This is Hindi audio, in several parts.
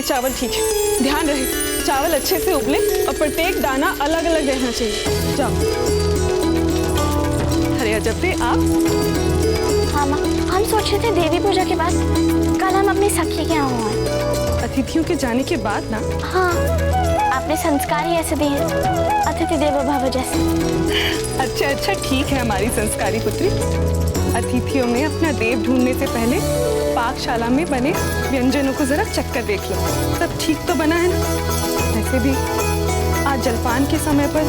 ये चावल ठीक है। ध्यान रहे चावल अच्छे से उबले और प्रत्येक दाना अलग अलग रहना चाहिए। जाओ। अरे अजब आप। हाँ माँ, हम सोच रहे थे देवी पूजा के बाद कल हम अपनी सखी के यहाँ हुए। अतिथियों के जाने के बाद ना? हाँ, आपने संस्कार ही ऐसे दिए, अतिथि देवो भव जैसे। अच्छा ठीक है हमारी संस्कारी पुत्री। अतिथियों में अपना देव ढूंढने से पहले पाकशाला में बने व्यंजनों को जरा चक्कर देख लो, सब ठीक तो बना है ना। वैसे भी आज जलपान के समय पर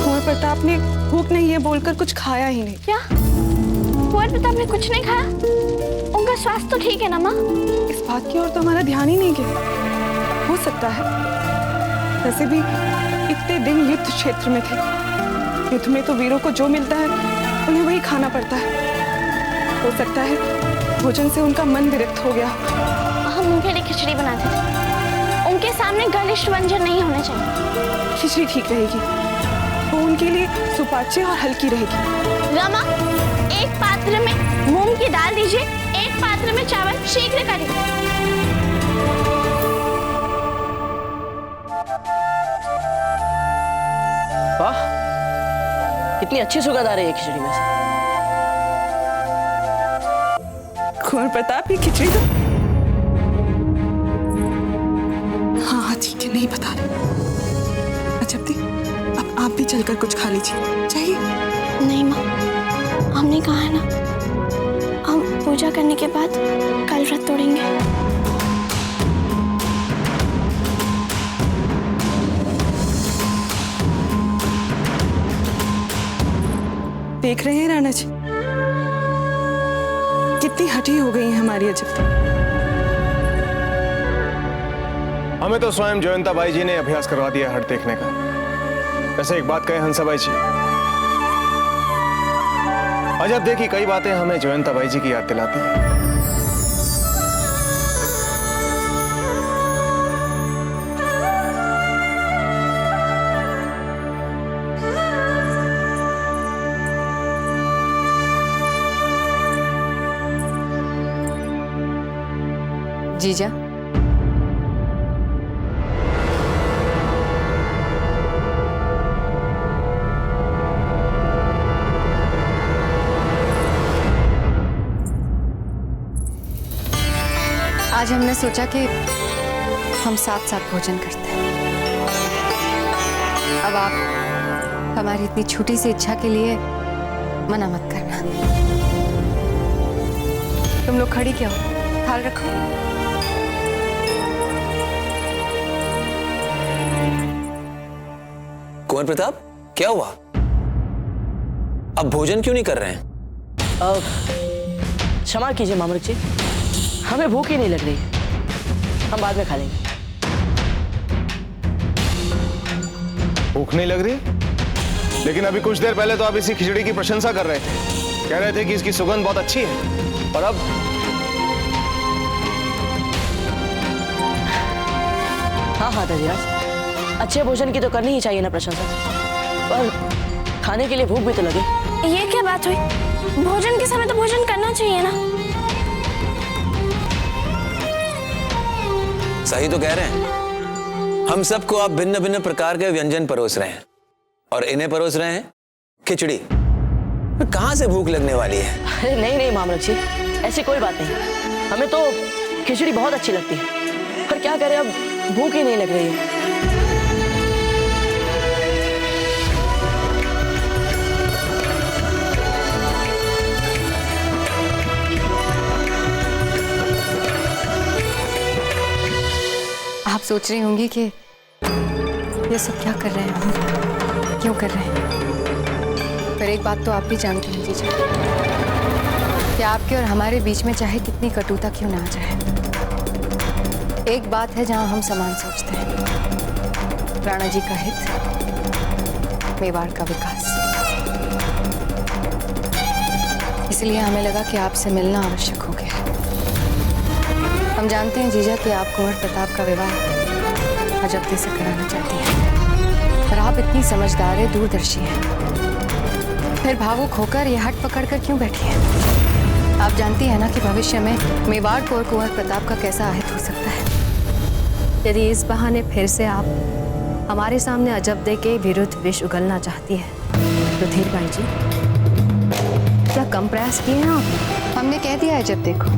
कुंवर प्रताप ने भूख नहीं है बोलकर कुछ खाया ही नहीं। क्या कुंवर प्रताप ने कुछ नहीं खाया? उनका स्वास्थ्य तो ठीक है ना माँ? इस बात की ओर तो हमारा ध्यान ही नहीं गया। हो सकता है, वैसे भी इतने दिन युद्ध क्षेत्र में थे। युद्ध में तो वीरों को जो मिलता है उन्हें वही खाना पड़ता है। हो सकता है भोजन से उनका मन विरक्त हो गया। हम उनके लिए खिचड़ी बनाते थे, उनके सामने गलिष्ठ व्यंजन नहीं होने चाहिए। खिचड़ी ठीक रहेगी, वो उनके लिए सुपाच्य और हल्की रहेगी। रमा, एक पात्र में मूंग की दाल दीजिए, एक पात्र में चावल, शीघ्र करिए। वाह, कितनी अच्छी सुगंध आ रही है खिचड़ी में से। कुंवर प्रताप की खिचड़ी तो हाँ ठीक है, नहीं बता रहे। अच्छा दी, अब आप भी चलकर कुछ खा लीजिए। चाहिए? नहीं माँ, हमने कहा है ना, हम पूजा करने के बाद कल व्रत तोड़ेंगे। देख रहे हैं राणा जी, कितनी हठी हो गई है हमारी अजब। हमें तो स्वयं जयंताबाई जी ने अभ्यास करवा दिया हट देखने का। वैसे एक बात कहे हंसाबाई जी, अजब देखी कई बातें हमें जयंताबाई जी की याद दिलाती है। जीजा, आज हमने सोचा कि हम साथ साथ भोजन करते हैं। अब आप हमारी इतनी छोटी सी इच्छा के लिए मना मत करना। तुम लोग खड़ी क्या हो, ख्याल रखो। कुंवर प्रताप, क्या हुआ? अब भोजन क्यों नहीं कर रहे हैं? क्षमा कीजिए मामूलिक जी, हमें भूख ही नहीं लग रही, हम बाद में खा लेंगे। भूख नहीं लग रही? लेकिन अभी कुछ देर पहले तो आप इसी खिचड़ी की प्रशंसा कर रहे थे, कह रहे थे कि इसकी सुगंध बहुत अच्छी है। और अब हाँ दरियाज, अच्छे भोजन की तो करनी ही चाहिए ना प्रशंसा, पर खाने के लिए भूख भी तो लगे। ये क्या बात हुई? भोजन के समय तो भोजन करना चाहिए ना। सही तो कह रहे हैं। हम सबको आप भिन्न भिन्न प्रकार के व्यंजन परोस रहे हैं और इन्हें परोस रहे हैं खिचड़ी। कहां से भूख लगने वाली है? अरे नहीं मामूलिक जी, ऐसी कोई बात नहीं, हमें तो खिचड़ी बहुत अच्छी लगती है, पर क्या करें, अब भूख ही नहीं लग रही है। आप सोच रही होंगी कि ये सब क्या कर रहे हैं हम, क्यों कर रहे हैं। पर एक बात तो आप भी जानते हैं जीजा, कि आपके और हमारे बीच में चाहे कितनी कटुता क्यों ना आ जाए, एक बात है जहां हम समान सोचते हैं, राणा जी का हित, मेवाड़ का विकास। इसलिए हमें लगा कि आपसे मिलना आवश्यक हो गया। हम जानते हैं जीजा कि आप कुंवर प्रताप का विवाह अजब्ती से कराना चाहती हैं, पर आप इतनी समझदार है, दूरदर्शी है, फिर भावुक होकर यह हट पकड़कर क्यों बैठी हैं? आप जानती हैं ना कि भविष्य में मेवाड़ को और कुंवर प्रताप का कैसा अहित हो सकता है। यदि इस बहाने फिर से आप हमारे सामने अजबदे के विरुद्ध विष उगलना चाहती है तो धीरबाई जी, क्या कम प्रयास किए हैं आप? हमने कह दिया है जब देखो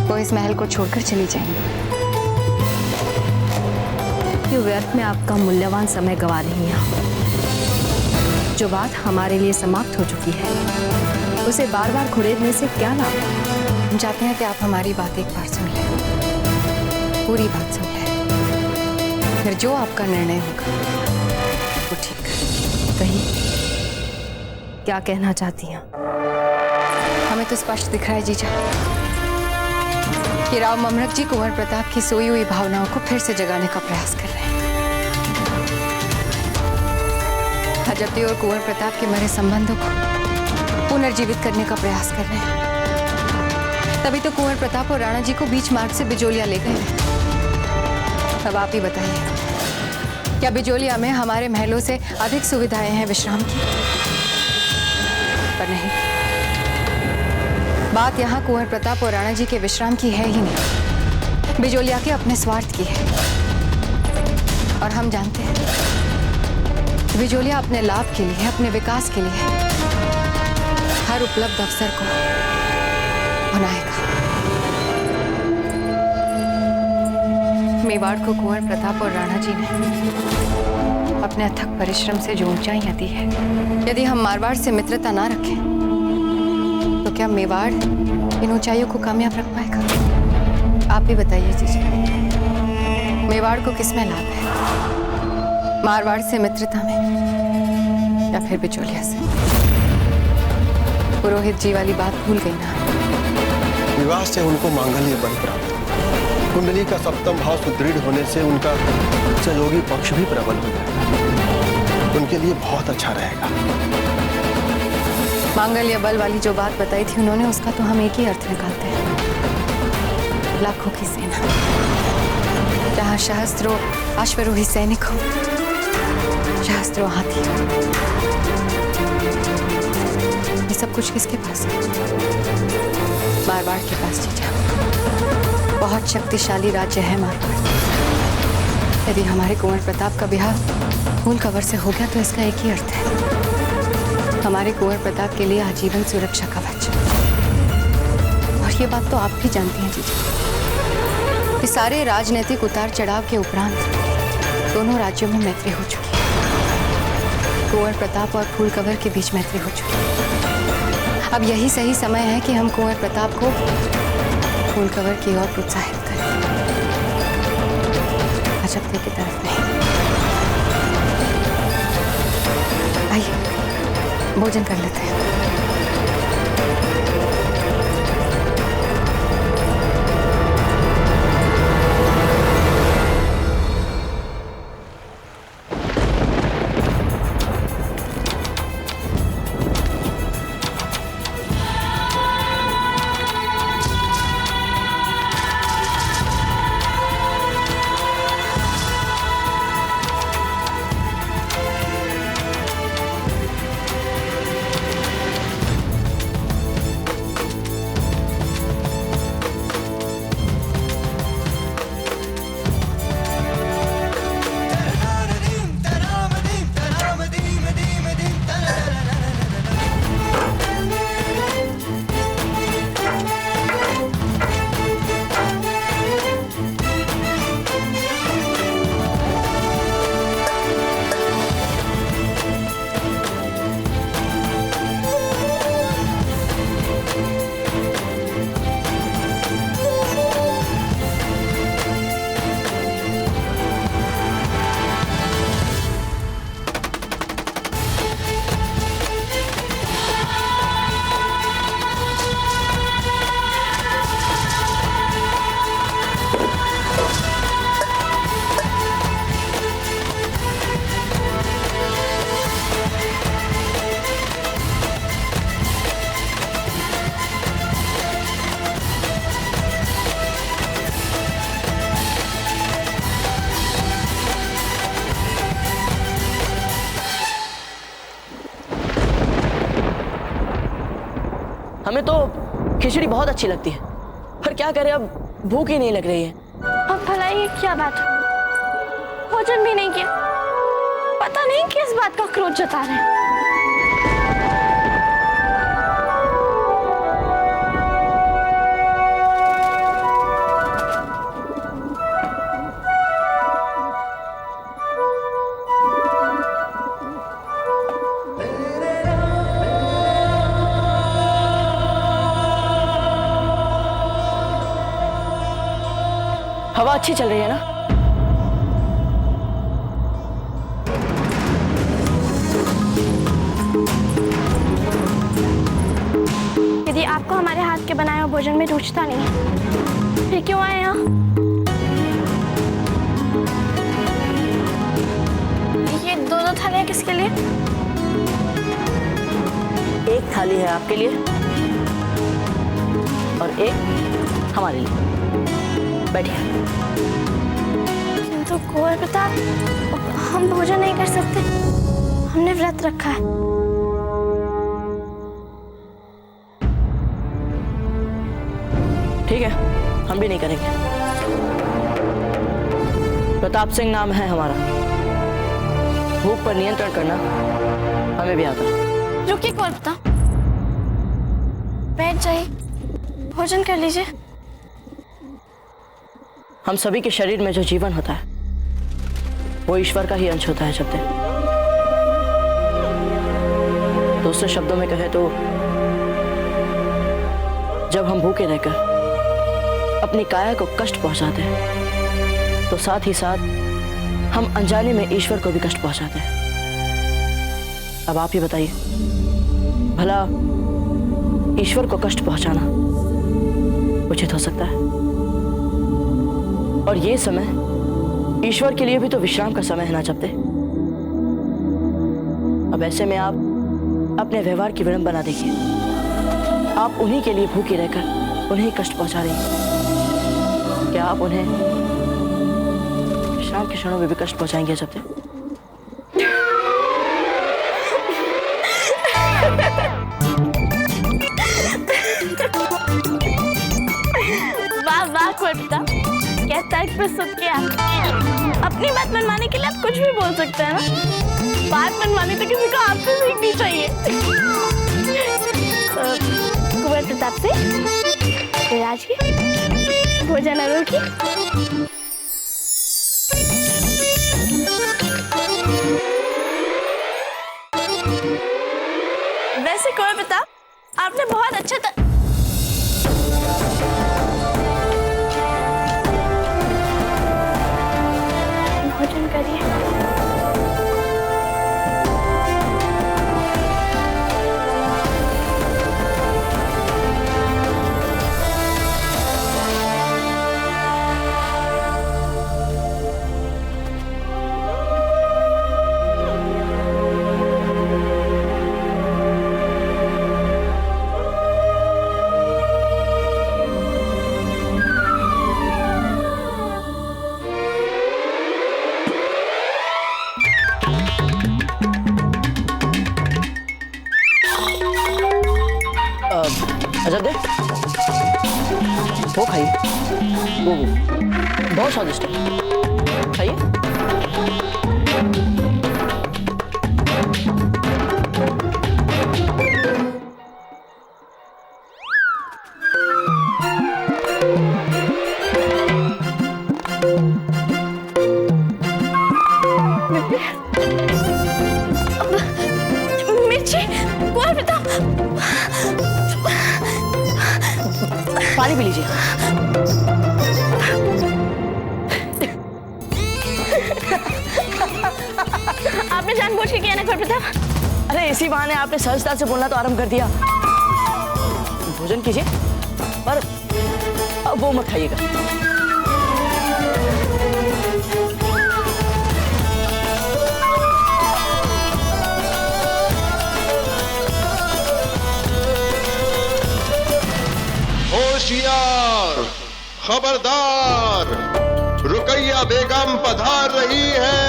वो इस महल को छोड़कर चली जाएंगी। कि व्यर्थ में आपका मूल्यवान समय गवा रही हैं आप। जो बात हमारे लिए समाप्त हो चुकी है उसे बार बार खुड़ेदने से क्या लाभ? हम चाहते हैं कि आप हमारी बात एक बार सुन लें, पूरी बात सुन लें, फिर जो आपका निर्णय होगा वो ठीक है। कहिए, क्या कहना चाहती हैं? हमें तो स्पष्ट दिख रहा है जीजा कि राव ममरक जी कुंवर प्रताप की सोई हुई भावनाओं को फिर से जगाने का प्रयास कर रहे हैं। अजबदे और कुंवर प्रताप के मरे संबंधों को पुनर्जीवित करने का प्रयास कर रहे हैं। तभी तो कुंवर प्रताप और राणा जी को बीच मार्ग से बिजोलिया ले गए। अब आप ही बताइए, क्या बिजोलिया में हमारे महलों से अधिक सुविधाएं हैं विश्राम की? पर नहीं, बात यहाँ कुंवर प्रताप और राणा जी के विश्राम की है ही नहीं, बिजोलिया के अपने स्वार्थ की है। और हम जानते हैं बिजोलिया अपने लाभ के लिए, अपने विकास के लिए हर उपलब्ध अवसर को बनाएगा। मेवाड़ को कुंवर प्रताप और राणा जी ने अपने अथक परिश्रम से जो ऊंचाइयां दी है, यदि हम मारवाड़ से मित्रता ना रखें तो क्या मेवाड़ इन ऊंचाइयों को कामयाब रख पाएगा? आप ही बताइए जीजा, मेवाड़ को किसमें लाभ है, मारवाड़ से मित्रता में या फिर बिचौलिया से? पुरोहित जी वाली बात भूल गई ना? विवाह से उनको मांगल्य बल प्राप्त, कुंडली का सप्तम भाव सुदृढ़ होने से उनका सहयोगी पक्ष भी प्रबल हो जाएगा, उनके लिए बहुत अच्छा रहेगा। मांगल्य बल वाली जो बात बताई थी उन्होंने, उसका तो हम एक ही अर्थ निकालते हैं, लाखों की सेना, जहां सहस्त्रों अश्वरोही सैनिक हो, सहस्त्रों हाथी। ये सब कुछ किसके पास है? मारवाड़ के पास जीजा। बहुत शक्तिशाली राज्य है मारवाड़। यदि हमारे कुंवर प्रताप का ब्याह फूल कवर से हो गया तो इसका एक ही अर्थ है, हमारे कुंवर प्रताप के लिए आजीवन सुरक्षा कवच। और ये बात तो आप भी जानती हैं जीजा कि सारे राजनीतिक उतार चढ़ाव के उपरांत दोनों राज्यों में मैत्री हो चुकी है। कुंवर प्रताप और फूल कवर के बीच मैत्री हो चुकी है। अब यही सही समय है कि हम कुंवर प्रताप को फूल कवर की ओर प्रोत्साहित करें, अजबदे की तरफ नहीं। आइए भोजन कर लेते हैं। हमें तो खिचड़ी बहुत अच्छी लगती है, पर क्या करें अब भूख ही नहीं लग रही है। अब भलाई ये क्या बात? भोजन भी नहीं किया। पता नहीं किस बात का क्रोध जता रहे हैं। हवा अच्छी चल रही है ना? यदि आपको हमारे हाथ के बनाए हुए भोजन में रुचता नहीं है, फिर क्यों आए यहाँ? ये दो थालियाँ किसके लिए? एक थाली है आपके लिए और एक हमारे लिए। बैठिए। किंतु कुंवर प्रताप, हम भोजन नहीं कर सकते। हमने व्रत रखा है। ठीक है, हम भी नहीं करेंगे। प्रताप सिंह नाम है हमारा। भूख पर नियंत्रण करना हमें भी आता है। रुकिए कुंवर प्रताप, बैठ जाइए, भोजन कर लीजिए। हम सभी के शरीर में जो जीवन होता है वो ईश्वर का ही अंश होता है। शब्द दूसरे शब्दों में कहे तो जब हम भूखे रहकर अपनी काया को कष्ट पहुंचाते हैं तो साथ ही साथ हम अनजाने में ईश्वर को भी कष्ट पहुंचाते हैं। अब आप ही बताइए, भला ईश्वर को कष्ट पहुंचाना उचित हो सकता है? और ये समय ईश्वर के लिए भी तो विश्राम का समय है ना चपते? अब ऐसे में आप अपने व्यवहार की विडंबना देखिए। आप उन्हीं के लिए भूखे रहकर उन्हें कष्ट पहुंचा रही हैं। क्या आप उन्हें विश्राम के क्षणों में भी कष्ट पहुंचाएंगे चपते? वाह वाह कुंवर प्रताप, कहता है प्रस्तुत किया। अपनी बात मनवाने के लिए आप कुछ भी बोल सकते हैं ना। बात मनवानी तो किसी को आपसे सीखनी चाहिए। कुंवर प्रताप से राज की भोजन अरुण की। वैसे कुंवर प्रताप, आपने बहुत अच्छा भोजन करिए। अजय दे, वो खाइए। वो बहुत स्वादिष्ट है, खाइए। मिर्ची, कुंवर प्रताप, पानी पी लीजिए। आपने जानबूझ के किया ना कुंवर प्रताप? अरे इसी बहाने आपने सहजता से बोलना तो आरंभ कर दिया। भोजन कीजिए, पर अब वो मत खाइएगा। होशियार, खबरदार, रुकैया बेगम पधार रही है।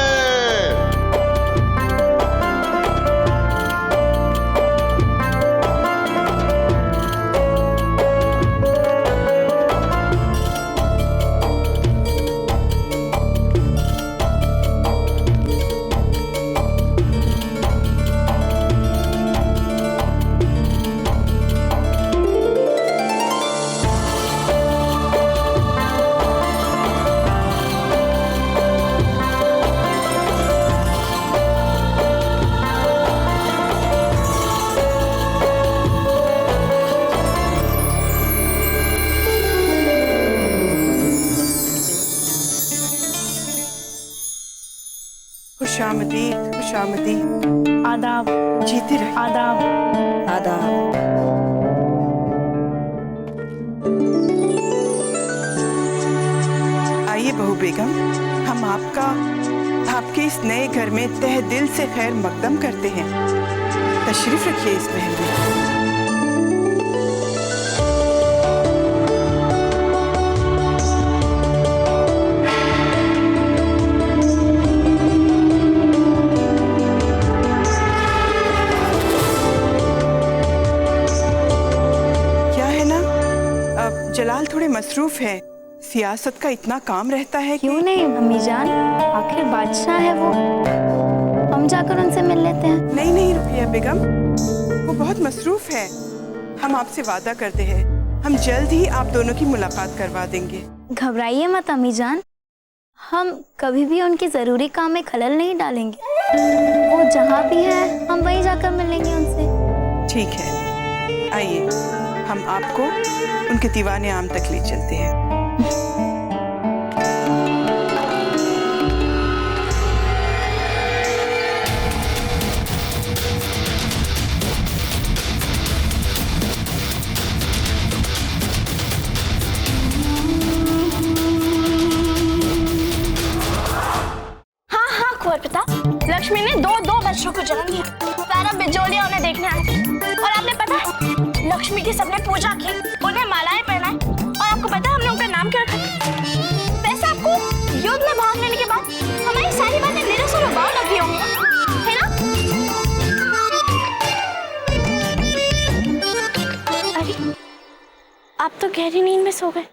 खुशामदीद खुशामदीद। आदाब। जीते रहे। आदाब। आदाब। आइए बहू बेगम, हम आपके इस नए घर में तहे दिल से खैर मकदम करते हैं। तशरीफ रखिए इस महल में। क्या है ना, अब जलाल थोड़े मसरूफ है, सियासत का इतना काम रहता है कि... क्यों नहीं अम्मी जान, आखिर बादशाह है वो, हम जाकर उनसे मिल लेते हैं। नहीं नहीं रुकिया बेगम, वो बहुत मसरूफ है। हम आपसे वादा करते हैं, हम जल्द ही आप दोनों की मुलाकात करवा देंगे। घबराइए मत अम्मी जान, हम कभी भी उनके जरूरी काम में खलल नहीं डालेंगे। वो जहाँ भी है हम वहीं जाकर मिलेंगे उनसे। ठीक है, आइए हम आपको उनके दीवाने आम तक ले चलते हैं। लक्ष्मी ने दो बच्चों को जन्म दिया। सारा बिजोलिया उन्हें देखने आए और आपने पता है लक्ष्मी की सबने पूजा की, उन्हें मालाएं पहनाई और आपको पता है हमने उनका नाम क्या रखा? वैसे आपको युद्ध में भाग लेने के बाद हमारी सारी बातें निरसुर और बाउल लगी होंगी, है ना? अरे आप तो गहरी नींद में सो गए।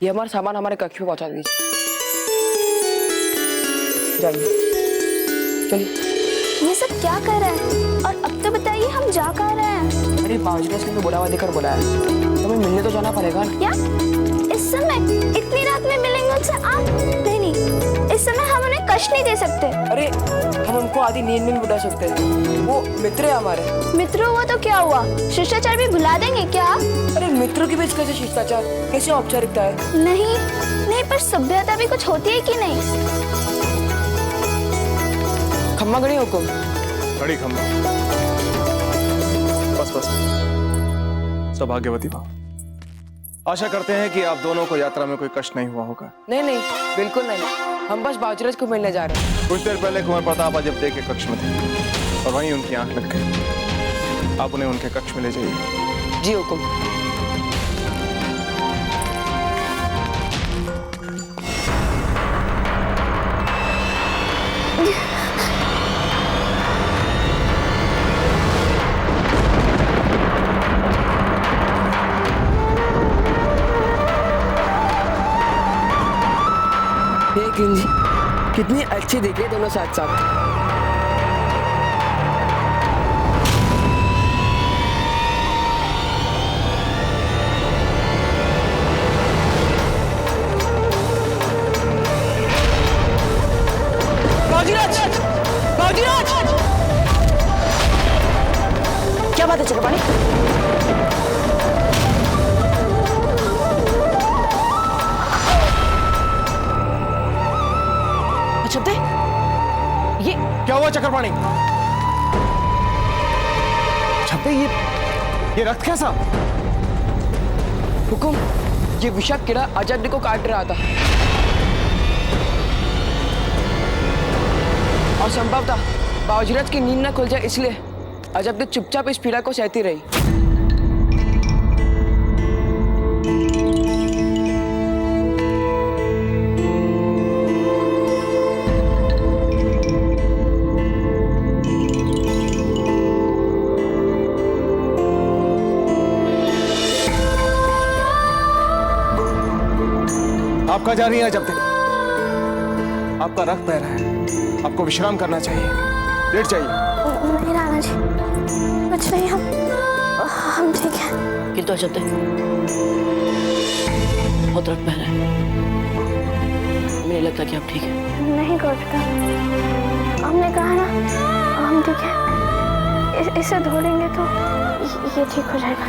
ये हमारा सामान हमारे कक्ष में पहुंचा दीजिए। जाइए, चलिए। ये सब क्या कर रहे हैं? और अब तो बताइए हम जा कहाँ रहे हैं? अरे बाबूजी ने इसमें बुलावा देकर बुलाया है, तो हमें मिलने तो जाना पड़ेगा। क्या इस समय इतनी रात में मिलेंगे उनसे आप? नहीं नहीं, इस समय हम उन्हें कष्ट नहीं दे सकते। अरे हम उनको आधी नींद में भी बुला सकते हैं, वो मित्र है हमारे। मित्र हुआ तो क्या हुआ, शिष्टाचार भी भुला देंगे क्या? अरे मित्रों के बीच कैसे शिष्टाचार, कैसे औपचारिकता है? नहीं नहीं, पर सभ्यता भी कुछ होती है कि नहीं? खम्मा गणी हुकुम। खड़ी खम्मा। बस बस, सौभाग्यवती भव। आशा करते हैं कि आप दोनों को यात्रा में कोई कष्ट नहीं हुआ होगा। नहीं नहीं, बिल्कुल नहीं, हम बस बाजीराज को मिलने जा रहे हैं। कुछ देर पहले कुंवर प्रताप अजब देव के कक्ष में थे और वहीं उनकी आंख लग गई। आप उन्हें उनके कक्ष में ले जाइए। जी हुकुम। कितनी अच्छी दिख रही दोनों साथ साथ। बाजीराज! बाजीराज! क्या बात है चक्रपाणी? अच्छा ये क्या हुआ चक्रपाणी? छब्बे, ये रक्त कैसा? हुकुम, ये विषाक्त कीड़ा आजादी को काट रहा था और संभवतः बाजीराज की नींद न खुल जाए इसलिए अजब चुपचाप इस पीड़ा को सहती रही। आप कहाँ जा रही हैं अजब देव? आपका रक्त बह रहा है, आपको विश्राम करना चाहिए, लेट जाइए। नहीं राणा जी, कुछ नहीं, हम ठीक हैं। किंतु अजब देव, बहुत रक्त बह रहा है, मुझे नहीं लगता कि आप ठीक हैं। नहीं करता, हमने कहा ना हम ठीक है, इसे धो लेंगे तो ये ठीक हो जाएगा।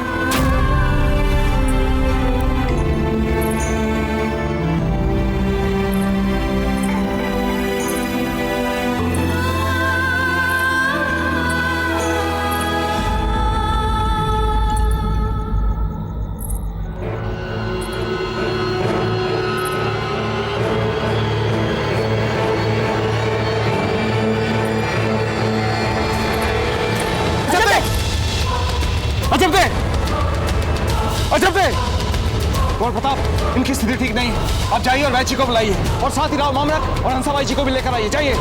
कुंवर प्रताप, इनकी स्थिति ठीक नहीं है। आप जाइए और वैची को बुलाइए और साथ ही राव मामलक और हंसाबाई जी को भी लेकर आइए। जाइए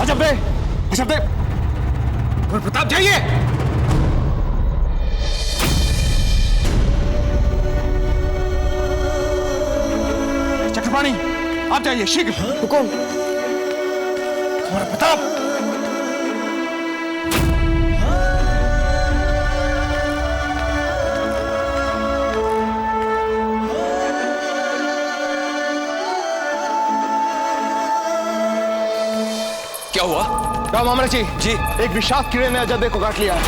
अजब देव, अजब देव, कुंवर प्रताप जाइए। चक्रपाणी, आप जाइए शीघ्र। हुकुम। कुंवर प्रताप, क्या हुआ? राव मामलक जी, एक विषाक्त कीड़े ने अजब देव को काट लिया है।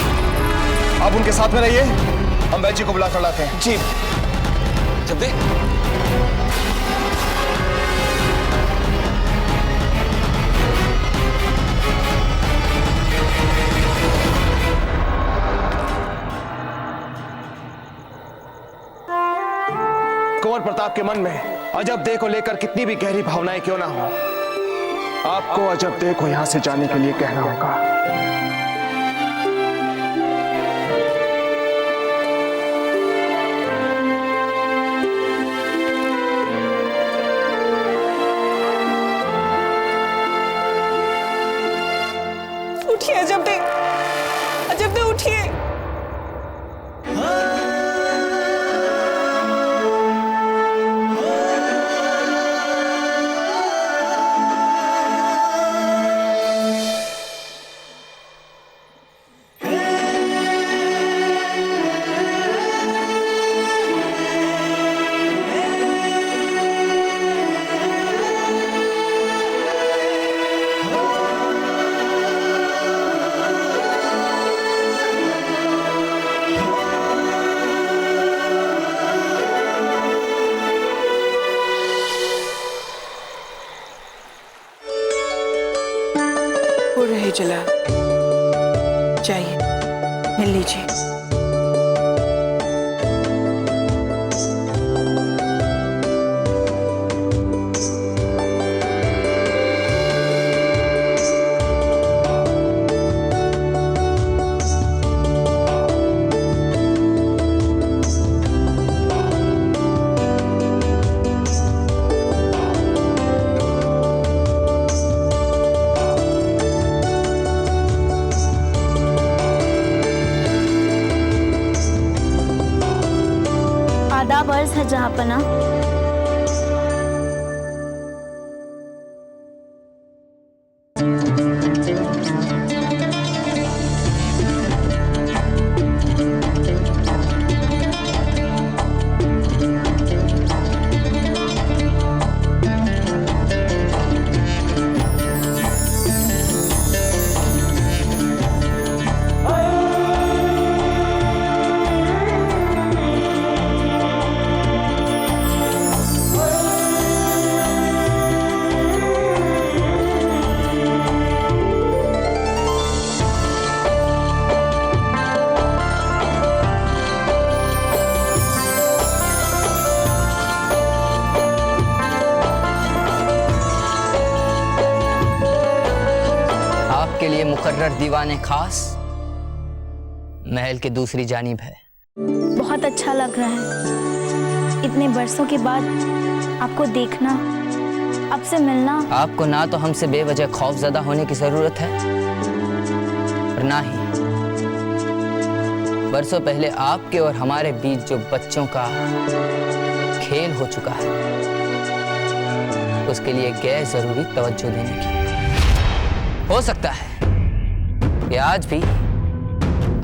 आप उनके साथ में रहिए, हम वैची को बुलाकर लाते हैं। जी। अजब देव, कुंवर प्रताप के मन में अजब देव को लेकर कितनी भी गहरी भावनाएं क्यों ना हो, आपको अजब देव को यहां से जाने के लिए कहना होगा। उठिए अजब देव, अजब देव उठिए। चला। जाइए, मिल लीजिए। आदाब अर्ज है जहाँपना। आपके लिए मुकर्रर दीवाने खास महल के दूसरी जानिब है। बहुत अच्छा लग रहा है इतने बरसों के बाद आपको देखना, आपसे मिलना। आपको ना तो हमसे बेवजह खौफजदा होने की जरूरत है और ना ही बरसों पहले आपके और हमारे बीच जो बच्चों का खेल हो चुका है उसके लिए गैर जरूरी तवज्जो देने की। हो सकता है कि आज भी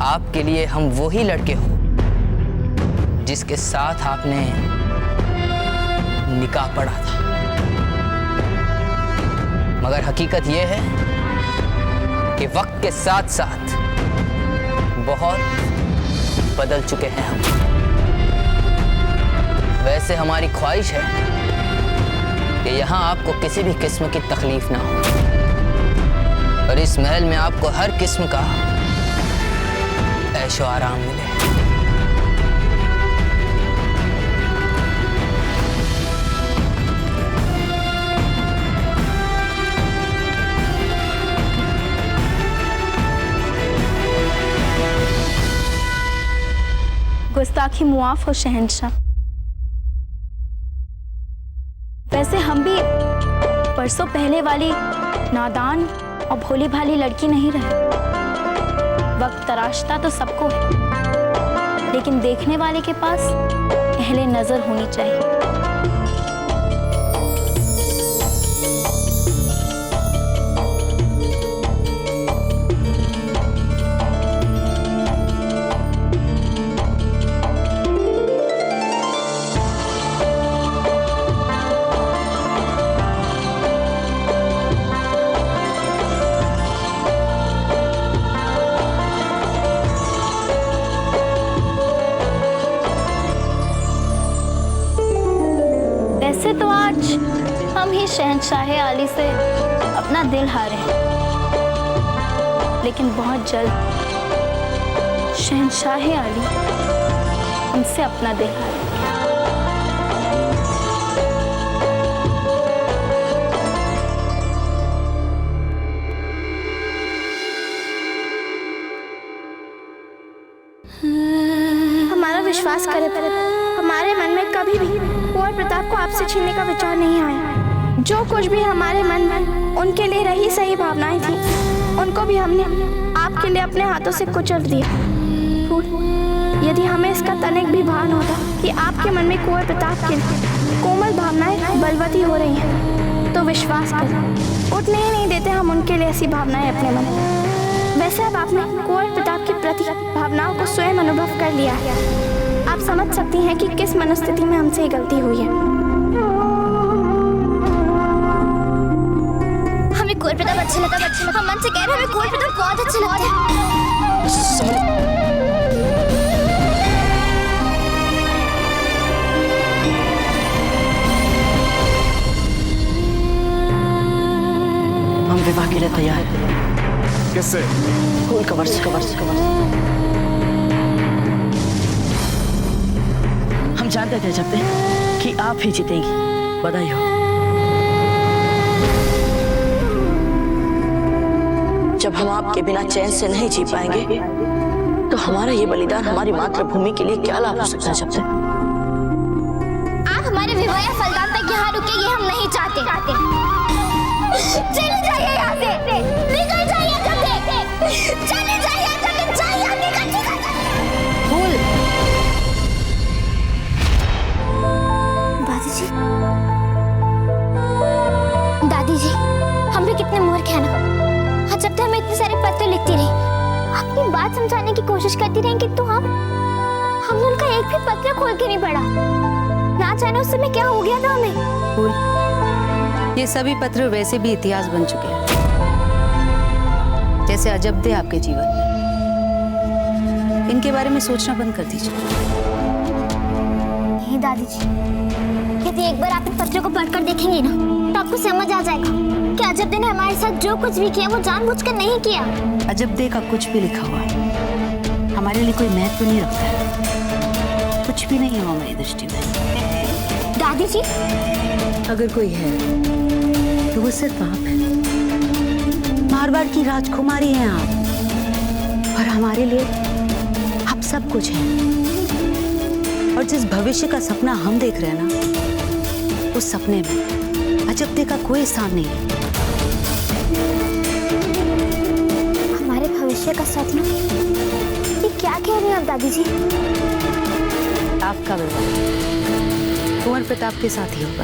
आपके लिए हम वही लड़के हो जिसके साथ आपने निकाह पढ़ा था, मगर हकीकत यह है कि वक्त के साथ साथ बहुत बदल चुके हैं हम। वैसे हमारी ख्वाहिश है कि यहाँ आपको किसी भी किस्म की तकलीफ ना हो और इस महल में आपको हर किस्म का ऐशो आराम मिले। गुस्ताखी मुआफ हो शहंशाह। वैसे हम भी बरसों पहले वाली नादान और भोली भाली लड़की नहीं रहे। वक्त तराशता तो सबको है, लेकिन देखने वाले के पास अहले नजर होनी चाहिए। वैसे तो आज हम ही शहंशाह आली से अपना दिल हारे हैं, लेकिन बहुत जल्द शहंशाह आली हमसे अपना दिल हारे। हमारा विश्वास करे, हमारे मन में कभी भी कुंवर प्रताप को आपसे छीनने का विचार नहीं आया। जो कुछ भी हमारे मन में उनके लिए रही सही भावनाएं थी, उनको भी हमने आपके लिए अपने हाथों से कुचल दिया। यदि हमें इसका तनिक भी भान होता कि आपके मन में कुंवर प्रताप के कोमल भावनाएं बलवती हो रही हैं, तो विश्वास करें उठने ही नहीं देते हम उनके लिए ऐसी भावनाएं अपने मन में। वैसे अब आपने कुंवर प्रताप के प्रति भावनाओं को स्वयं अनुभव कर लिया है। आप समझ सकती हैं कि किस मनोस्थिति में हमसे गलती हुई है। हमें कुंवर प्रताप अच्छा लगा, हम मन से कह रहे हैं हमें कुंवर प्रताप बहुत अच्छा लगता है। हम विवाह के लिए तैयार हैं। किससे? फूल कवर से। हम जानते थे जब कि आप ही जीतेंगी। बधाई हो। जब हम आपके बिना चैन से नहीं जी पाएंगे तो हमारा ये बलिदान हमारी मातृभूमि के लिए क्या लाभ हो सकता है? जब आप हमारे विवाह या फलदान तक यहाँ रुके, ये हम नहीं चाहते। चले जाइए यहाँ से, निकल जाइए जब से, चले जाइए जब से, जाइए, निकल। फूल। दादी जी, हम भी कितने मूर्ख हैं ना। जब तक हमें इतने सारे पत्र लिखती रही, अपनी बात समझाने की कोशिश करती रही, किंतु हमने उनका एक भी पत्र खोल के नहीं पढ़ा। ना जाने उस समय क्या हो गया था हमें। फूल, ये सभी पत्र वैसे भी इतिहास बन चुके हैं, जैसे अजब दे आपके जीवन में। इनके बारे में सोचना बंद कर दीजिए। नहीं दादी जी, यदि एक बार आप इन पत्रों को पढ़कर देखेंगे ना, तो आपको समझ आ जाएगा कि अजब दे ने हमारे साथ जो कुछ भी किया वो जानबूझकर नहीं किया। अजब दे का कुछ भी लिखा हुआ हमारे लिए कोई महत्व नहीं रखता है। कुछ भी नहीं है वो मेरी दृष्टि में। दादी जी, अगर कोई है तो वो सिर्फ आप हैं। मारवाड़ की राजकुमारी हैं आप, और हमारे लिए आप सब कुछ हैं। और जिस भविष्य का सपना हम देख रहे हैं ना, उस सपने में अजब दे का कोई स्थान नहीं है। हमारे भविष्य का सपना? ये क्या कह रही हैं आप दादी जी? आपका विवाह कुंवर प्रताप के साथ ही होगा।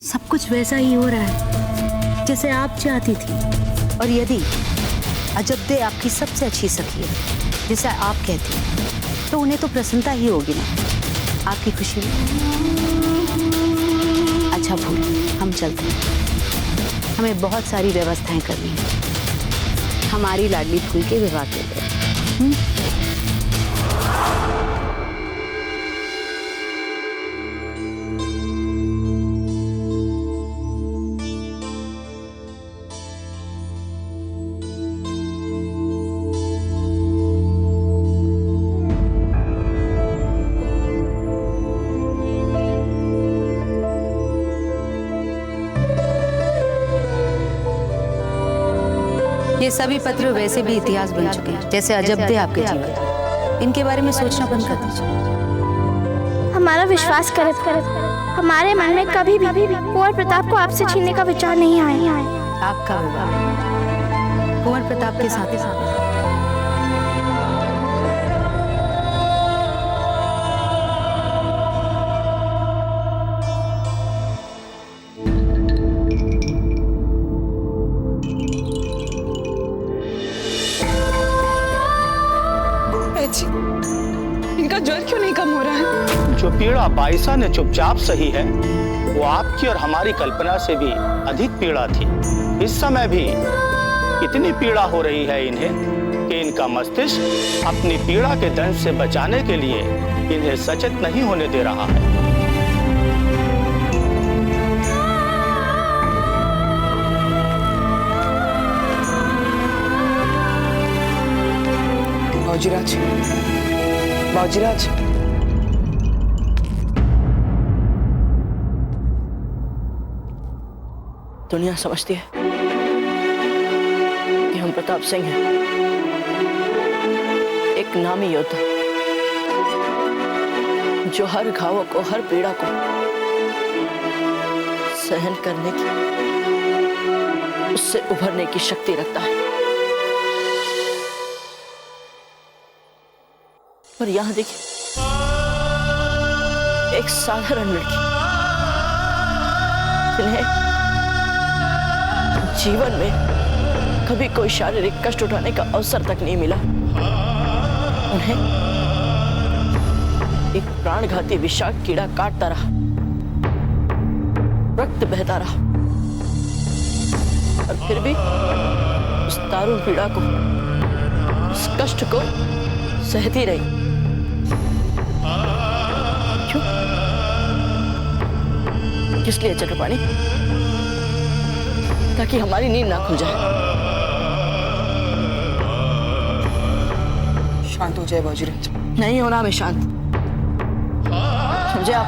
सब कुछ वैसा ही हो रहा है जैसे आप चाहती थी। और यदि अजब दे आपकी सबसे अच्छी सखी है, जैसे आप कहती हैं, तो उन्हें तो प्रसन्नता ही होगी ना आपकी खुशी में। अच्छा फूल, हम चलते हैं। हमें बहुत सारी व्यवस्थाएं करनी है हमारी लाडली फूल के विवाह के लिए। ये सभी पत्र वैसे भी इतिहास बन चुके हैं, जैसे अजब दे आपके जीवन। इनके बारे में सोचना बंद कर दीजिए। हमारा विश्वास कर हमारे मन में कभी भी कुंवर प्रताप को आपसे छीनने का विचार नहीं आया। आपका विवाह कुंवर प्रताप के साथ ही इनका ज्वर क्यों नहीं कम हो रहा है? जो पीड़ा बाइसा ने चुपचाप सही है, वो आपकी और हमारी कल्पना से भी अधिक पीड़ा थी। इस समय भी इतनी पीड़ा हो रही है इन्हें कि इनका मस्तिष्क अपनी पीड़ा के दंश से बचाने के लिए इन्हें सचेत नहीं होने दे रहा है। बाबूजीराज, बाबूजीराज, दुनिया समझती है कि हम प्रताप सिंह हैं, एक नामी योद्धा जो हर घावों को, हर पीड़ा को सहन करने की, उससे उभरने की शक्ति रखता है। और यहां देखिए, एक साधारण लड़की जिन्हें जीवन में कभी कोई शारीरिक कष्ट उठाने का अवसर तक नहीं मिला, उन्हें एक प्राणघाती विषाक्त कीड़ा काटता रहा, रक्त बहता रहा, और फिर भी उस दारुण पीड़ा को, उस कष्ट को सहती रही। क्यों? किस लिए चक्रपाणी? ताकि हमारी नींद ना खुल जाए। शांत हो जाए बाबूजी। नहीं होना हमें शांत, समझे आप?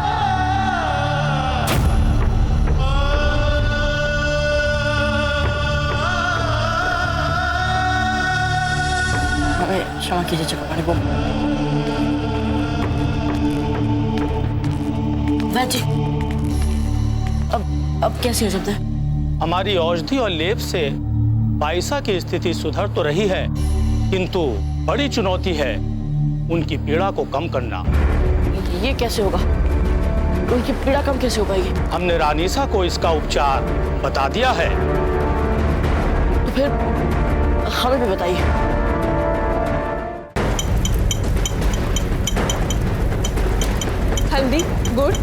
हमें क्षमा कीजिए चक्रपाणी बम। वैद्य जी, अब कैसी हो सकता है? हमारी औषधि और लेप से पायसा की स्थिति सुधर तो रही है, किंतु बड़ी चुनौती है उनकी पीड़ा को कम करना। ये कैसे होगा? उनकी पीड़ा कम कैसे हो पाएगी? हमने रानीसा को इसका उपचार बता दिया है। तो फिर हमें भी बताइए। हल्दी, गुड़,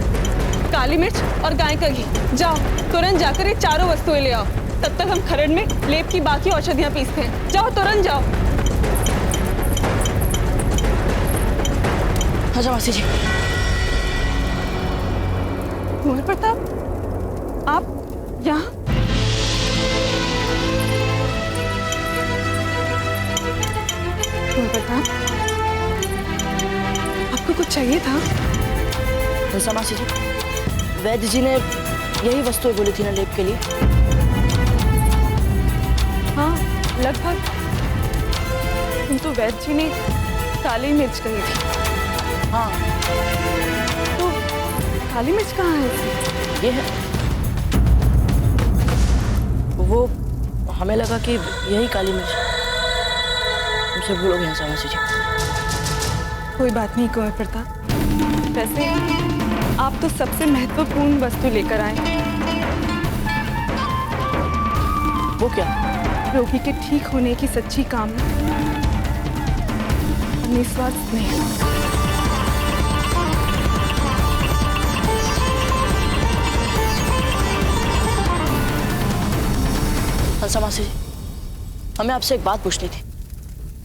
काली मिर्च और गाय का घी। जाओ तुरंत जाकर ये चारों वस्तुएं ले आओ। तब तक हम खरड़ में लेप की बाकी औषधियां पीसते हैं। जाओ तुरंत जाओ। अच्छा मासी जी। कुंवर प्रताप, आप यहाँ? कुंवर प्रताप, आपको कुछ चाहिए था? अच्छा मासी जी, वैद्य जी ने यही वस्तुएं बोली थी ना लेप के लिए? हाँ लगभग, किंतु वैद्य जी ने काली मिर्च कही थी। हाँ, तो काली मिर्च कहाँ है इसमें? ये है। वो हमें लगा कि यही काली मिर्च। हमसे भूल हो गया मासी जी। कोई बात नहीं कुंवर प्रताप। वैसे आप तो सबसे महत्वपूर्ण वस्तु लेकर आए। वो क्या? रोगी के ठीक होने की सच्ची कामना, निस्वार्थ स्नेह। हंसा मासी जी, हमें आपसे एक बात पूछनी थी।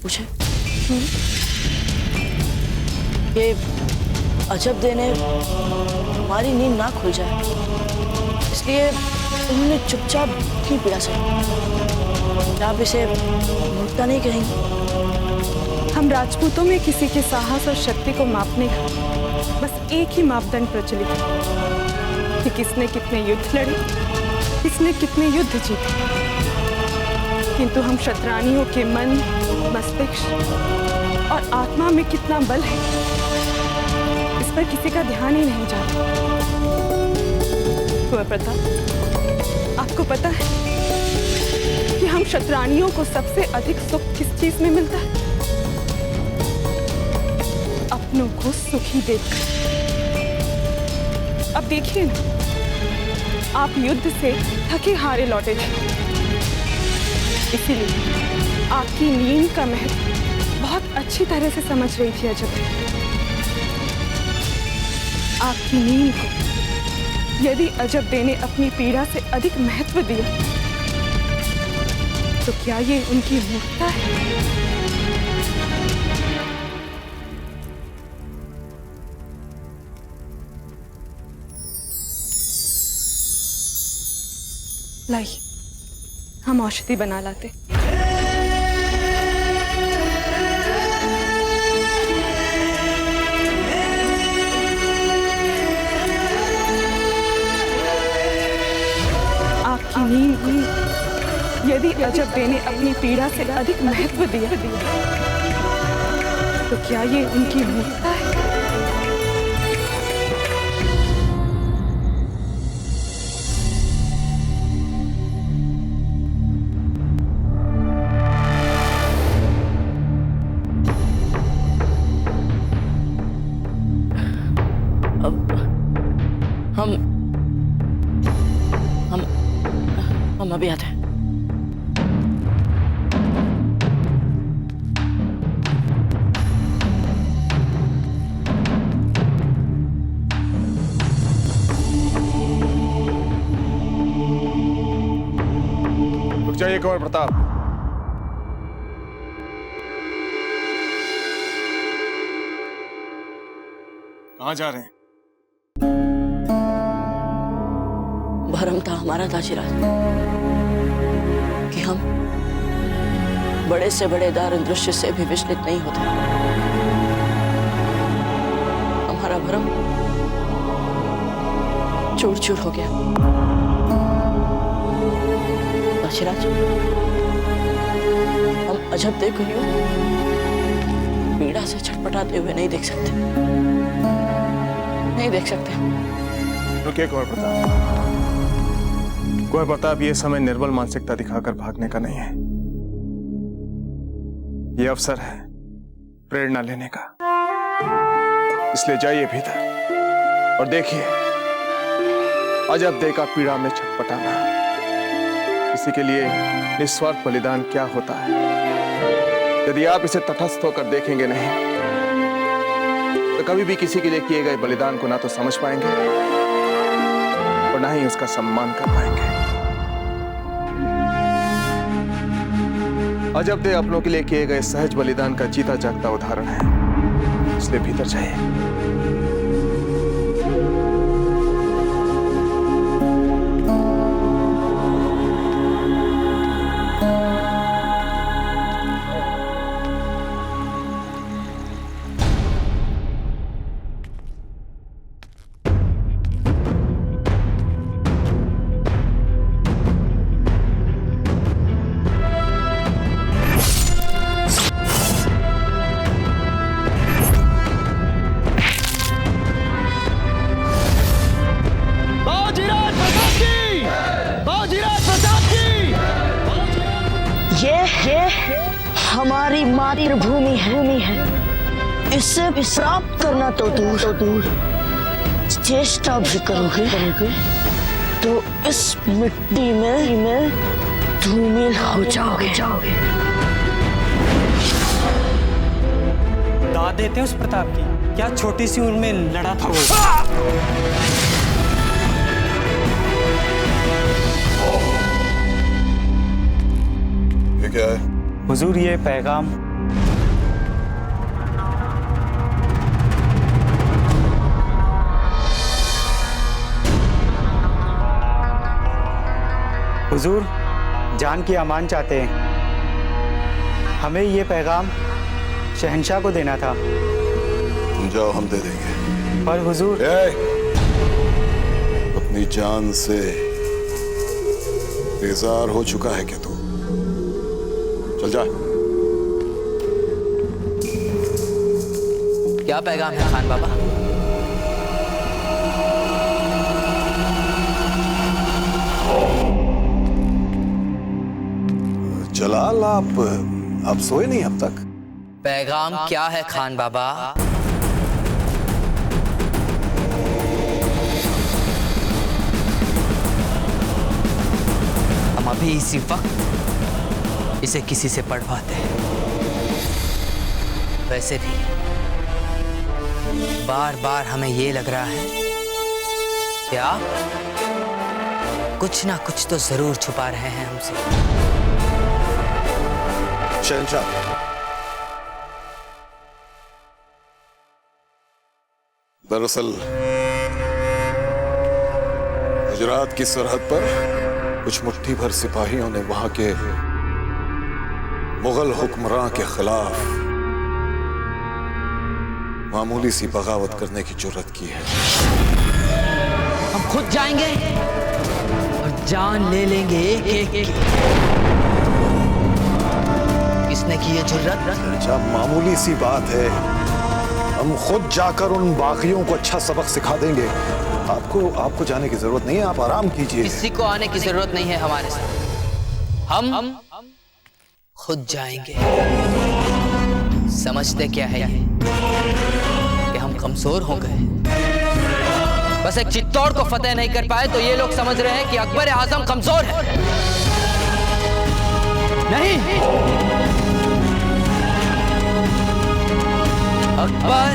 पूछे? ये अजब देने हमारी नींद ना खुल जाए, इसलिए उन्होंने चुपचाप क्यों पीड़ा से? आप इसे मूर्खता नहीं कहेंगे? हम राजपूतों में किसी के साहस और शक्ति को मापने का बस एक ही मापदंड प्रचलित है कि किसने कितने युद्ध लड़े, किसने कितने युद्ध जीते। किंतु हम शतरानियों के मन, मस्तिष्क और आत्मा में कितना बल है, इस पर किसी का ध्यान ही नहीं जाता। कुंवर प्रताप, आपको पता है कि हम शतरानियों को सबसे अधिक सुख किस चीज में मिलता है? अपनों को सुखी देखकर। अब देखिए ना, आप युद्ध से थके हारे लौटे थे, इसीलिए आपकी नींद का महत्व बहुत अच्छी तरह से समझ रही थी अजब। आपकी नींद को यदि अजब ने अपनी पीड़ा से अधिक महत्व दिया, तो क्या ये उनकी मूर्खता है? लाइए, हम औषधि बना लाते। आपकी नींद को यदि अजब ने अपनी पीड़ा से अधिक महत्व दिया, तो क्या ये उनकी मूर्खता है? हम अभी आते हैं। रुक जाइए कुंवर प्रताप। कहाँ जा रहे हैं? भरम था हमारा ताशीराज। कि हम बड़े से बड़े दारुण दृश्य से भी विचलित नहीं होते। हमारा भ्रम चूर चूर हो गया। काशीराज, हम अजब देख रही हूं पीड़ा से छटपटाते हुए नहीं देख सकते, नहीं देख सकते। रुकिए कुंवर प्रताप। कुंवर प्रताप, ये समय निर्बल मानसिकता दिखाकर भागने का नहीं है। ये अवसर है प्रेरणा लेने का। इसलिए जाइए भीतर और देखिए अजब दे का पीड़ा में छटपटाना किसी के लिए निस्वार्थ बलिदान क्या होता है। यदि आप इसे तटस्थ होकर देखेंगे नहीं तो कभी भी किसी के लिए किए गए बलिदान को ना तो समझ पाएंगे और ना ही उसका सम्मान कर पाएंगे। अजब दे अपनों के लिए किए गए सहज बलिदान का जीता जागता उदाहरण है। इसलिए भीतर जाइए। हमारी मातृभूमि है, इससे प्राप्त करना तो दूर चेष्टा भी करोगे तो इस मिट्टी में धूमिल हो जाओगे। दाद देते उस प्रताप की, क्या छोटी सी उम्र में लड़ा था वो। ये क्या है? हुजूर, ये पैगाम। हुजूर, जान की अमान चाहते हैं। हमें ये पैगाम शहंशाह को देना था। तुम जाओ, हम दे देंगे। पर हुजूर, अपनी जान से बेजार हो चुका है क्या तू? चल जा। क्या पैगाम है खान बाबा? जलाल, आप सोए नहीं अब तक? पैगाम क्या है खान बाबा? हम अभी इसी वक्त इसे किसी से पढ़वाते हैं। वैसे भी बार बार हमें ये लग रहा है कि आप कुछ ना कुछ तो जरूर छुपा रहे हैं हमसे। शहंशाह, दरअसल गुजरात की सरहद पर कुछ मुट्ठी भर सिपाहियों ने वहां के मुगल हुक्मरान के खिलाफ मामूली सी बगावत करने की जुर्रत की है। हम खुद जाएंगे और जान ले लेंगे एक एक की। किसने की ये जुर्रत? अच्छा, मामूली सी बात है। हम खुद जाकर उन बागियों को अच्छा सबक सिखा देंगे। आपको जाने की जरूरत नहीं है, आप आराम कीजिए। किसी को आने की जरूरत नहीं है हमारे साथ। हम खुद जाएंगे। समझते क्या है ये कि हम कमजोर हो गए? बस एक चित्तौड़ को फतेह नहीं कर पाए तो ये लोग समझ रहे हैं कि अकबर आजम कमजोर है। नहीं, अकबर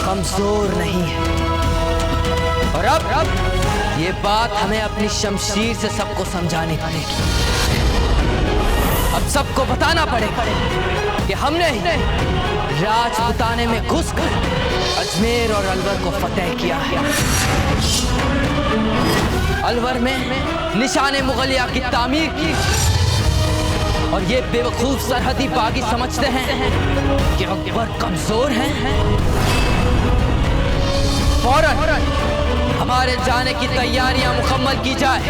कमजोर नहीं है। और अब ये बात हमें अपनी शमशीर से सबको समझानी पड़ेगी। अब सबको बताना पड़ेगा कि हमने ही राजपुताने में घुसकर अजमेर और अलवर को फतेह किया है। अलवर में निशाने मुगलिया की तामीर की, और ये बेवकूफ सरहदी बागी समझते हैं कि अकबर कमजोर हैं। फौरन हमारे जाने की तैयारियां मुकम्मल की जाए।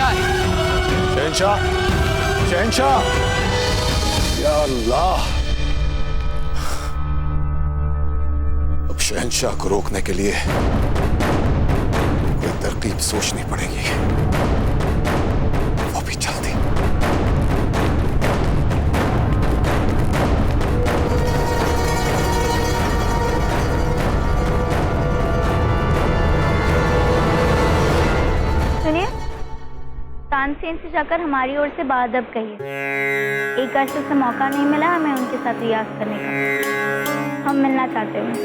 शहंशाह, शहंशाह, या अल्लाह, अब शहंशाह को रोकने के लिए कोई तरकीब सोचनी पड़ेगी, वो भी जल्दी। सुनिए, तानसेन से जाकर हमारी ओर से बादब कहिए। एक अरसे से मौका नहीं मिला हमें उनके साथ रियाज करने का। हम मिलना चाहते हैं।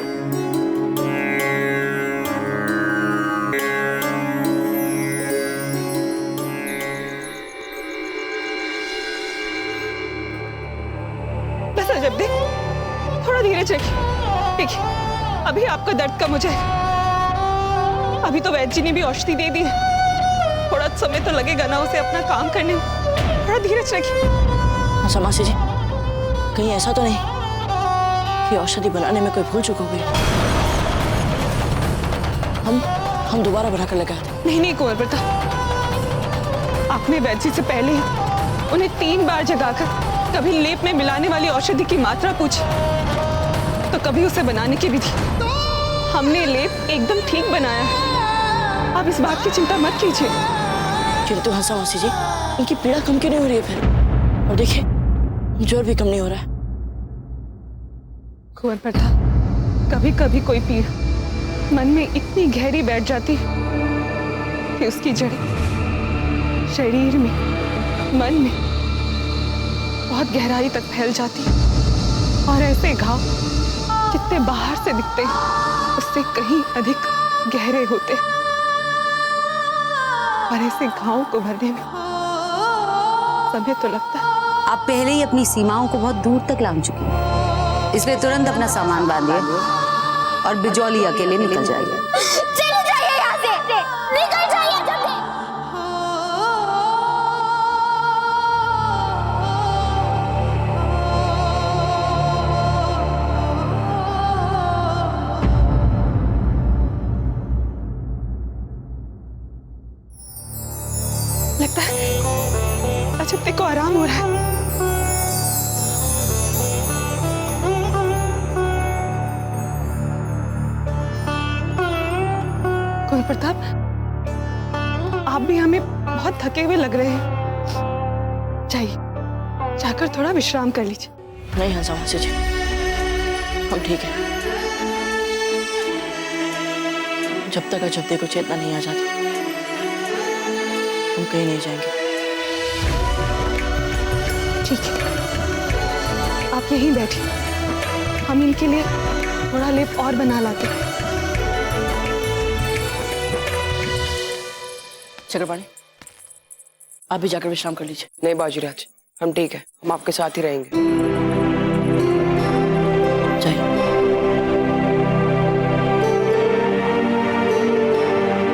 बस अजब देख, थोड़ा धीरज रखिए। देखिए, अभी आपका दर्द कम हो जाएगा। अभी तो वैद्य जी ने भी औषधि दे दी है। थोड़ा समय तो लगेगा ना उसे अपना काम करने में। थोड़ा धीरज रखिए। अच्छा मासी जी, कहीं ऐसा तो नहीं कि औषधि बनाने में कोई भूल चूक हो गई? हम दोबारा बनाकर लगा दें। नहीं नहीं कुंवर प्रताप, आपने वैद्य जी से पहले ही उन्हें 3 बार जगाकर कभी लेप में मिलाने वाली औषधि की मात्रा पूछी, तो कभी उसे बनाने की विधि। हमने लेप एकदम ठीक बनाया है। आप इस बात की चिंता मत कीजिए। किंतु हंसा मासी जी, इनकी पीड़ा कम क्यों नहीं हो रही है फिर? और देखिए, जोर भी कम नहीं हो रहा है। कुंवर प्रताप, कभी कभी कोई पीड़ा मन में इतनी गहरी बैठ जाती कि उसकी जड़ें शरीर में, मन में बहुत गहराई तक फैल जाती। और ऐसे घाव जितने बाहर से दिखते हैं उससे कहीं अधिक गहरे होते हैं। और ऐसे घावों को भरने में समय तो लगता है। आप पहले ही अपनी सीमाओं को बहुत दूर तक लांघ चुकी हैं, इसलिए तुरंत अपना सामान बांधिए और बिजौली अकेले निकल जाइए। चले जाइए यहाँ से, निकल जाइए जल्दी। लगता है अजब को आराम हो रहा है। कुंवर प्रताप, आप भी हमें बहुत थके हुए लग रहे हैं। जाइए, जाकर थोड़ा विश्राम कर लीजिए। नहीं हंसा मासी जी, हम ठीक हैं। जब तक अजब्दे को चेतना नहीं आ जाती, हम कहीं नहीं जाएंगे। ठीक है, आप यहीं बैठिए, हम इनके लिए थोड़ा लेप और बना लाते हैं। चक्रपाणी, आप भी जाकर विश्राम कर लीजिए। नहीं बाजीराज, हम ठीक है, हम आपके साथ ही रहेंगे।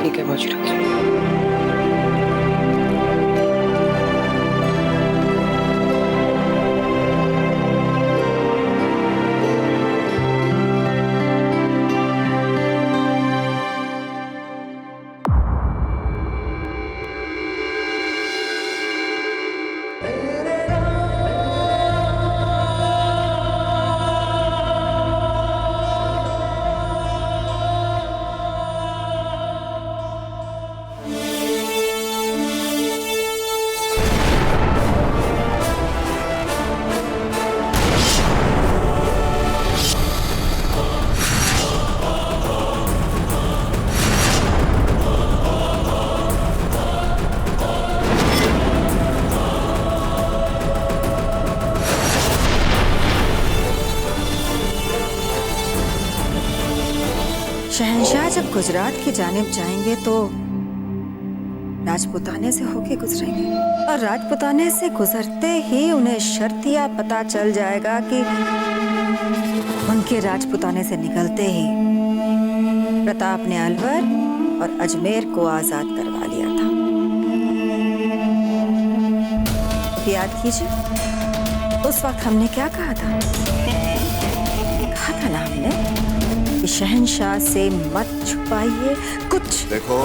ठीक है बाजीराज। शहंशाह जब गुजरात की जानिब जाएंगे तो राजपुताने से होके गुजरेंगे, और राजपुताने से गुजरते ही उन्हें शर्तिया पता चल जाएगा कि उनके राजपुताने से निकलते ही प्रताप ने अलवर और अजमेर को आजाद करवा लिया था। वक्त याद कीजिए, उस वक्त हमने क्या कहा था? कहा था ना हमने कि शहंशाह से मत छुपाइए कुछ। देखो,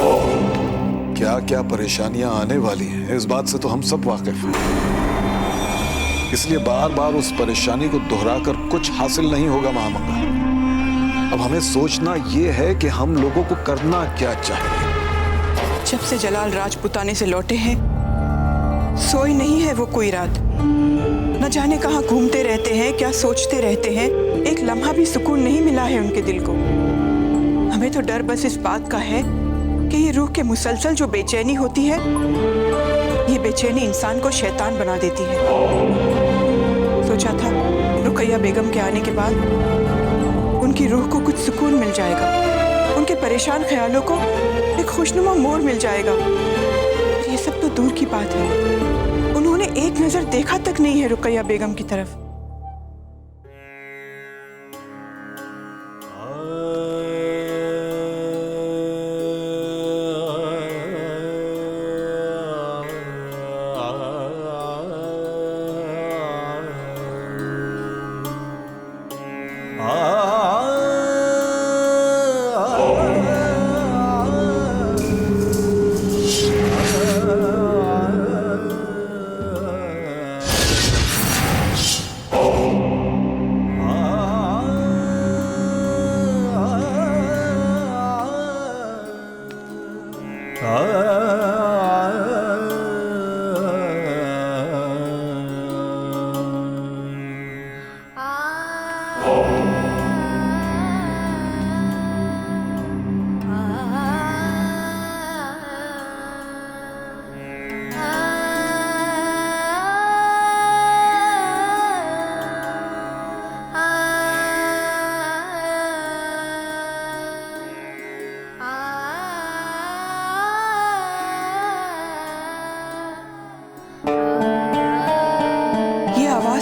क्या क्या परेशानियां आने वाली हैं इस बात से तो हम सब वाकिफ हैं, इसलिए बार बार उस परेशानी को दोहराकर कुछ हासिल नहीं होगा महामंगा। अब हमें सोचना यह है कि हम लोगों को करना क्या चाहिए। जब से जलाल राजपुताने से लौटे हैं, सोई नहीं है वो कोई रात। न जाने कहाँ घूमते रहते हैं, क्या सोचते रहते हैं। एक लम्हा भी सुकून नहीं मिला है उनके दिल को। हमें तो डर बस इस बात का है कि ये रूह के मुसलसल जो बेचैनी होती है, ये बेचैनी इंसान को शैतान बना देती है। सोचा था रुकैया बेगम के आने के बाद उनकी रूह को कुछ सुकून मिल जाएगा, उनके परेशान ख्यालों को एक खुशनुमा मोड़ मिल जाएगा। ये सब तो दूर की बात है, उन्होंने एक नजर देखा तक नहीं है रुकैया बेगम की तरफ।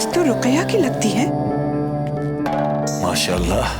तो रुकैया की लगती है। माशाल्लाह।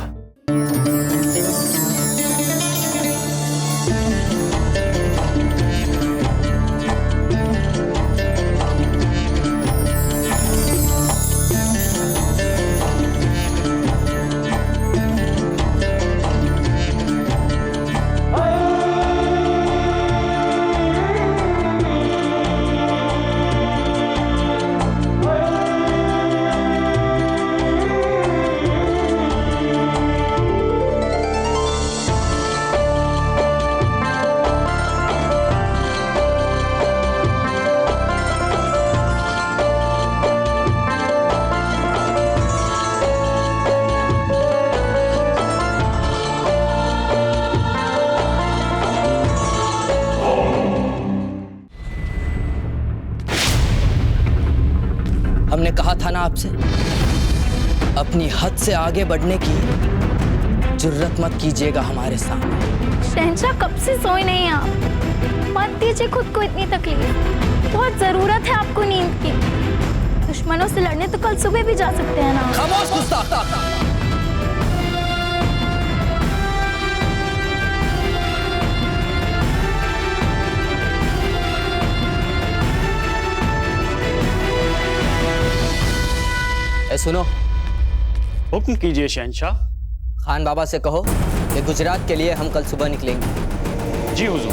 हमने कहा था ना आपसे, अपनी हद से आगे बढ़ने की जुर्रत मत कीजिएगा हमारे सामने। शहंशाह कब से सोए नहीं आप, मत दीजिए खुद को इतनी तकलीफ। बहुत जरूरत है आपको नींद की। दुश्मनों से लड़ने तो कल सुबह भी जा सकते हैं ना। खामोश गुस्ताख। सुनो, हुक्म कीजिए शहंशाह। खान बाबा से कहो कि गुजरात के लिए हम कल सुबह निकलेंगे। जी हुजूर।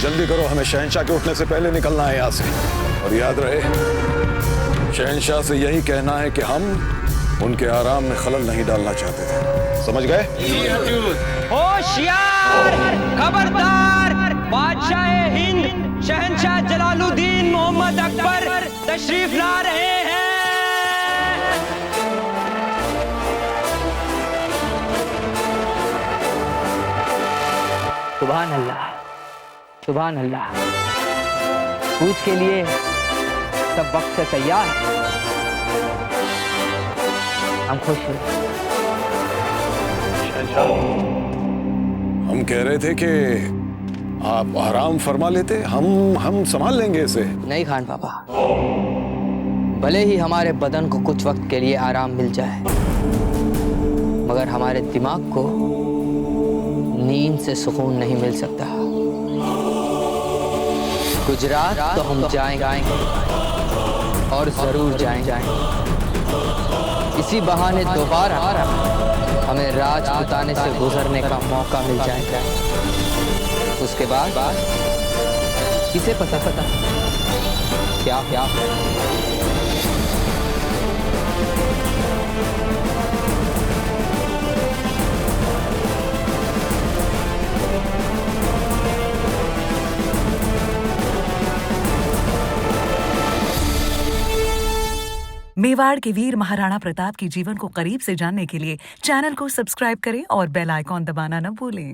जल्दी करो, हमें शहंशाह के उठने से पहले निकलना है यहाँ से। और याद रहे, शहंशाह से यही कहना है कि हम उनके आराम में खलल नहीं डालना चाहते थे। समझ गए? जी हुजूर। होशियार, खबरदार, बादशाह हिंद शहंशाह जलालुद्दीन मोहम्मद अकबर तशरीफ ला रहे हैं। सुभान अल्लाह, सुभान अल्लाह। कूच के लिए सब वक्त से तैयार। हम खुश हैं। हम कह रहे थे कि आप आराम फरमा लेते, हम संभाल लेंगे इसे। नहीं खान बाबा, भले ही हमारे बदन को कुछ वक्त के लिए आराम मिल जाए, मगर हमारे दिमाग को नींद से सुकून नहीं मिल सकता। गुजरात तो हम जाएंगे और जरूर जाएंगे। इसी बहाने दोबारा हमें राजपुताने से गुजरने का मौका मिल जाएगा। उसके बाद किसे पता क्या क्या मेवाड़ के वीर महाराणा प्रताप के जीवन को करीब से जानने के लिए चैनल को सब्सक्राइब करें और बेल आइकॉन दबाना न भूलें।